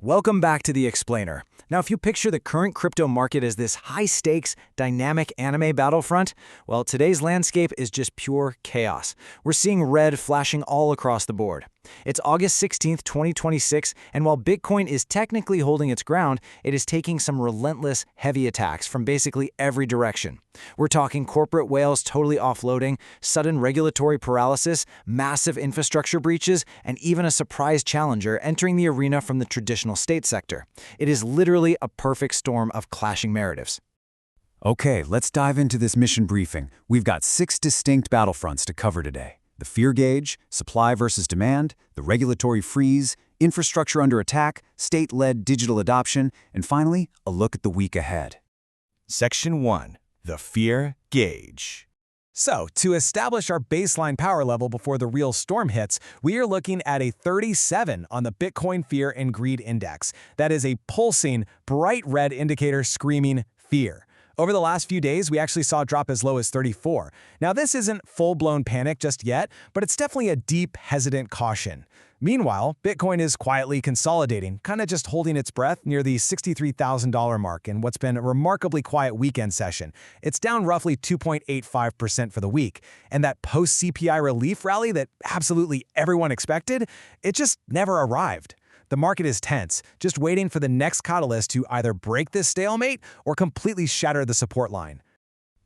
Welcome back to The Explainer. Now, if you picture the current crypto market as this high-stakes, dynamic anime battlefront, well, today's landscape is just pure chaos. We're seeing red flashing all across the board. It's August 16th, 2026, and while Bitcoin is technically holding its ground, it is taking some relentless, heavy attacks from basically every direction. We're talking corporate whales totally offloading, sudden regulatory paralysis, massive infrastructure breaches, and even a surprise challenger entering the arena from the traditional state sector. It is literally a perfect storm of clashing narratives. Okay, let's dive into this mission briefing. We've got 6 distinct battlefronts to cover today. The fear gauge, supply versus demand, the regulatory freeze, infrastructure under attack, state-led digital adoption, and finally, a look at the week ahead. Section 1. The Fear Gauge. So, to establish our baseline power level before the real storm hits, we are looking at a 37 on the Bitcoin Fear and Greed Index. That is a pulsing, bright red indicator screaming fear. Over the last few days, we actually saw it drop as low as 34. Now, this isn't full-blown panic just yet, but it's definitely a deep, hesitant caution. Meanwhile, Bitcoin is quietly consolidating, kind of just holding its breath near the $63,000 mark in what's been a remarkably quiet weekend session. It's down roughly 2.85% for the week, and that post-CPI relief rally that absolutely everyone expected, it just never arrived. The market is tense, just waiting for the next catalyst to either break this stalemate or completely shatter the support line.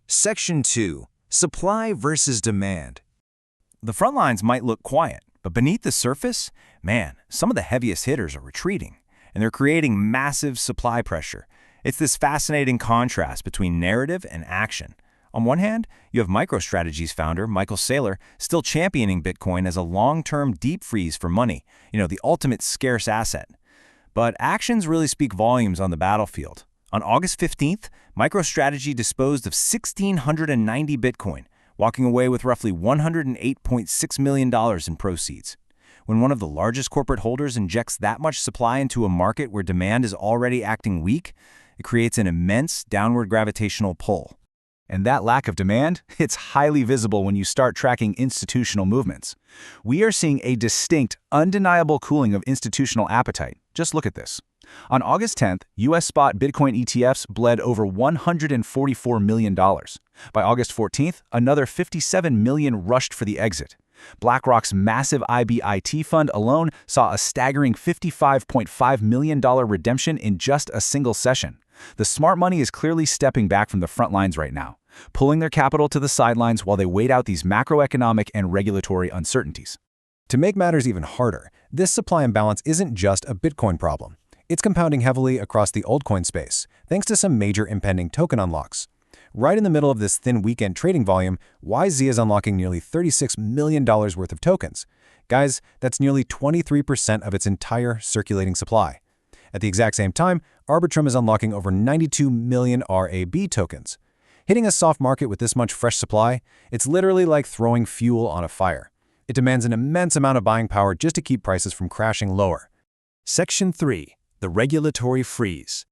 Section 2. Supply versus demand. The front lines might look quiet, but beneath the surface, man, some of the heaviest hitters are retreating, and they're creating massive supply pressure. It's this fascinating contrast between narrative and action. On one hand, you have MicroStrategy's founder, Michael Saylor, still championing Bitcoin as a long-term deep freeze for money, the ultimate scarce asset. But actions really speak volumes on the battlefield. On August 15th, MicroStrategy disposed of 1,690 Bitcoin, walking away with roughly $108.6 million in proceeds. When one of the largest corporate holders injects that much supply into a market where demand is already acting weak, it creates an immense downward gravitational pull. And that lack of demand, it's highly visible when you start tracking institutional movements. We are seeing a distinct, undeniable cooling of institutional appetite. Just look at this. On August 10th, U.S. spot Bitcoin ETFs bled over $144 million. By August 14th, another $57 million rushed for the exit. BlackRock's massive IBIT fund alone saw a staggering $55.5 million redemption in just a single session. The smart money is clearly stepping back from the front lines right now, pulling their capital to the sidelines while they wait out these macroeconomic and regulatory uncertainties. To make matters even harder, this supply imbalance isn't just a Bitcoin problem. It's compounding heavily across the altcoin space, thanks to some major impending token unlocks. Right in the middle of this thin weekend trading volume, YZ is unlocking nearly $36 million worth of tokens. Guys, that's nearly 23% of its entire circulating supply. At the exact same time, Arbitrum is unlocking over 92 million RAB tokens. Hitting a soft market with this much fresh supply, it's literally like throwing fuel on a fire. It demands an immense amount of buying power just to keep prices from crashing lower. Section 3. The regulatory freeze.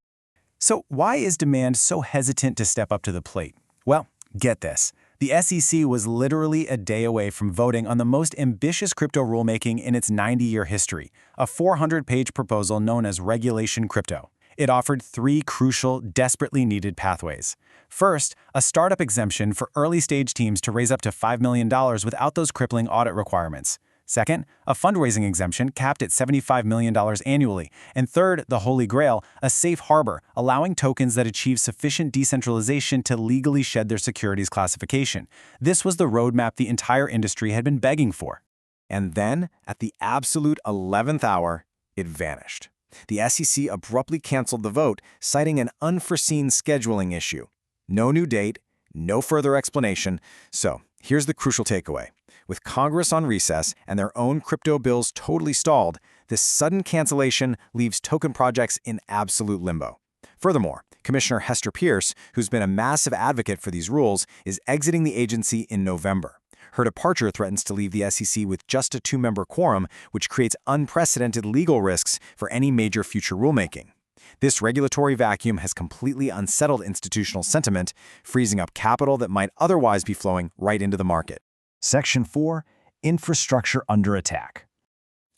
So why is demand so hesitant to step up to the plate? Well, get this. The SEC was literally a day away from voting on the most ambitious crypto rulemaking in its 90-year history, a 400-page proposal known as Regulation Crypto. It offered 3 crucial, desperately needed pathways. First, a startup exemption for early-stage teams to raise up to $5 million without those crippling audit requirements. Second, a fundraising exemption capped at $75 million annually. And third, the Holy Grail, a safe harbor, allowing tokens that achieve sufficient decentralization to legally shed their securities classification. This was the roadmap the entire industry had been begging for. And then, at the absolute 11th hour, it vanished. The SEC abruptly canceled the vote, citing an unforeseen scheduling issue. No new date, no further explanation. So, here's the crucial takeaway. With Congress on recess and their own crypto bills totally stalled, this sudden cancellation leaves token projects in absolute limbo. Furthermore, Commissioner Hester Pierce, who's been a massive advocate for these rules, is exiting the agency in November. Her departure threatens to leave the SEC with just a 2-member quorum, which creates unprecedented legal risks for any major future rulemaking. This regulatory vacuum has completely unsettled institutional sentiment, freezing up capital that might otherwise be flowing right into the market. Section 4. Infrastructure under attack.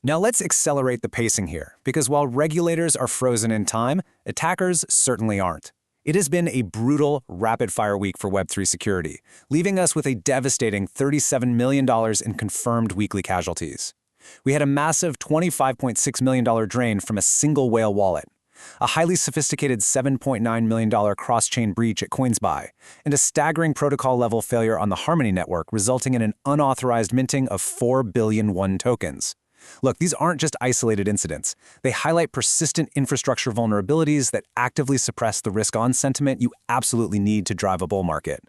Now let's accelerate the pacing here, because while regulators are frozen in time, attackers certainly aren't. It has been a brutal, rapid-fire week for Web3 security, leaving us with a devastating $37 million in confirmed weekly casualties. We had a massive $25.6 million drain from a single whale wallet, a highly sophisticated $7.9 million cross-chain breach at CoinsBuy, and a staggering protocol-level failure on the Harmony network resulting in an unauthorized minting of 4 billion one tokens. Look, these aren't just isolated incidents. They highlight persistent infrastructure vulnerabilities that actively suppress the risk-on sentiment you absolutely need to drive a bull market.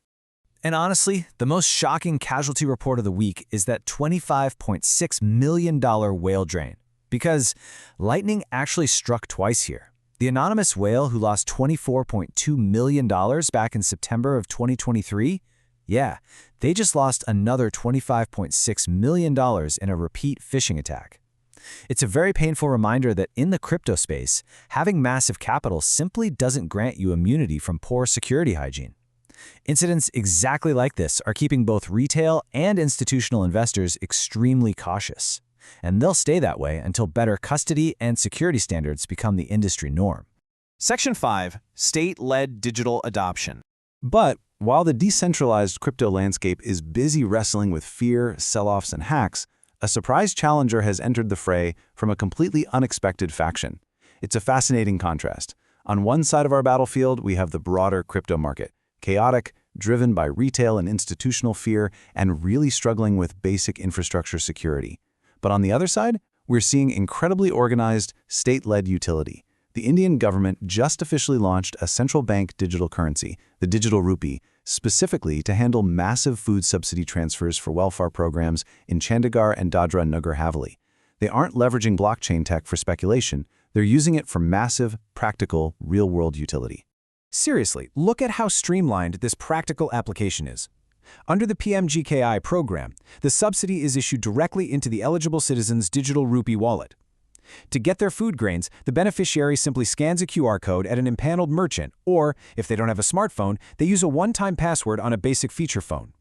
And honestly, the most shocking casualty report of the week is that $25.6 million whale drain. Because lightning actually struck twice here. The anonymous whale who lost $24.2 million back in September of 2023, yeah, they just lost another $25.6 million in a repeat phishing attack. It's a very painful reminder that in the crypto space, having massive capital simply doesn't grant you immunity from poor security hygiene. Incidents exactly like this are keeping both retail and institutional investors extremely cautious. And they'll stay that way until better custody and security standards become the industry norm. Section 5. State-led digital adoption. But while the decentralized crypto landscape is busy wrestling with fear, sell-offs, and hacks, a surprise challenger has entered the fray from a completely unexpected faction. It's a fascinating contrast. On one side of our battlefield, we have the broader crypto market, chaotic, driven by retail and institutional fear, and really struggling with basic infrastructure security. But on the other side, we're seeing incredibly organized, state-led utility. The Indian government just officially launched a central bank digital currency, the digital rupee, specifically to handle massive food subsidy transfers for welfare programs in Chandigarh and Dadra and Nagar Haveli. They aren't leveraging blockchain tech for speculation, they're using it for massive, practical, real-world utility. Seriously, look at how streamlined this practical application is. Under the PMGKI program, the subsidy is issued directly into the eligible citizen's digital rupee wallet. To get their food grains, the beneficiary simply scans a QR code at an impaneled merchant, or, if they don't have a smartphone, they use a one-time password on a basic feature phone.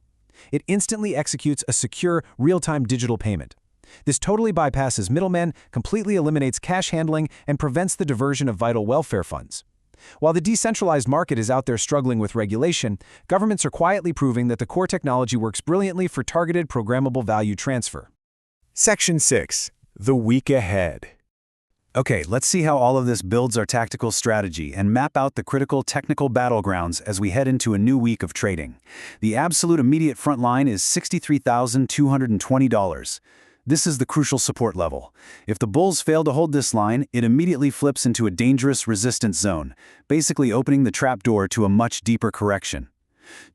It instantly executes a secure, real-time digital payment. This totally bypasses middlemen, completely eliminates cash handling, and prevents the diversion of vital welfare funds. While the decentralized market is out there struggling with regulation, governments are quietly proving that the core technology works brilliantly for targeted programmable value transfer. Section 6. The week ahead. Okay, let's see how all of this builds our tactical strategy and map out the critical technical battlegrounds as we head into a new week of trading. The absolute immediate front line is $63,220. This is the crucial support level. If the bulls fail to hold this line, it immediately flips into a dangerous resistance zone, basically opening the trapdoor to a much deeper correction.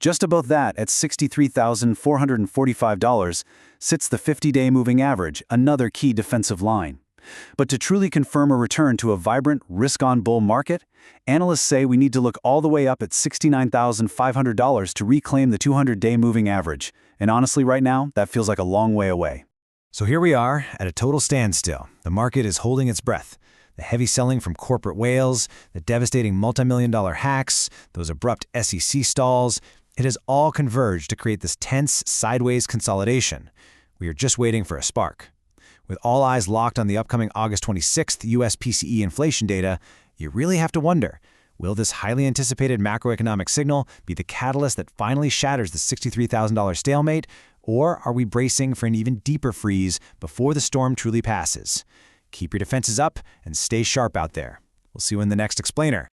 Just above that, at $63,445, sits the 50-day moving average, another key defensive line. But to truly confirm a return to a vibrant, risk-on bull market, analysts say we need to look all the way up at $69,500 to reclaim the 200-day moving average. And honestly, right now, that feels like a long way away. So here we are at a total standstill. The market is holding its breath. The heavy selling from corporate whales, the devastating multi-million-dollar hacks, those abrupt SEC stalls, it has all converged to create this tense, sideways consolidation. We are just waiting for a spark. With all eyes locked on the upcoming August 26th US PCE inflation data, you really have to wonder, will this highly anticipated macroeconomic signal be the catalyst that finally shatters the $63,000 stalemate, or are we bracing for an even deeper freeze before the storm truly passes? Keep your defenses up and stay sharp out there. We'll see you in the next explainer.